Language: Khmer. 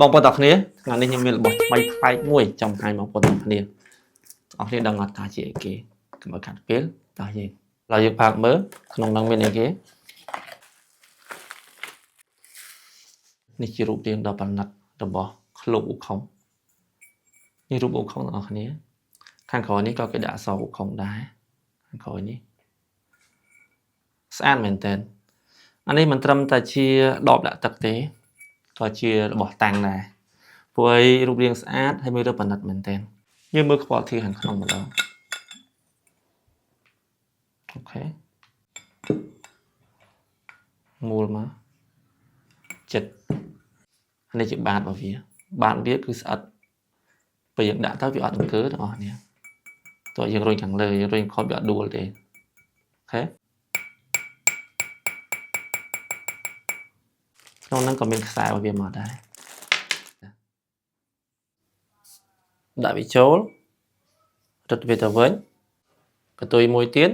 បងប្អូនទាំងគ្នាថ្ងៃនេះខ្ញុំមានរបស់ថ្មីប្លែកមួយចង់ឲ្យបងប្អូនទាំងគ្នាអរគ្នាដឹងអត់ថាជាអីគេកុំឲ្យខាត់ពេលតោះយើងឡើយយើងផាកមើលក្នុងនោះមានអីគេនេះជារូបរាងដ៏ប្រណិតរបស់ឃ្លោកឧខុងនេះរូបឧខុងទាំងអស់គ្នាខាងក្រោយនេះក៏គេដាក់អក្សរឧខុងដែរខាងក្រោយនេះស្អាតមែនតើអានេះមិនត្រឹមតែជាដបដាក់ទឹកទេក៏ជារបស់តាំងដែរព្រោះឯរូបរាងស្អាតហើយមើលទៅប្រណិតមែនតើយើងមើលខ្វល់ធាខាងក្នុងម្ដងអូខេមូលមកចិត្តនេះជាបាតរបស់វាបាតវាគឺស្អិតពេលយើងដាក់ទៅវាអត់អង្គើទាំងអស់នេះតើយើងរុញខាងលើយើងរុញខុសវាអត់ដួលទេអូខេក្នុងហ្នឹងក៏មានខ្សែរបស់វាមកដែរដាក់វាចូលរត់វាទៅវិញបន្ទុយមួយទៀត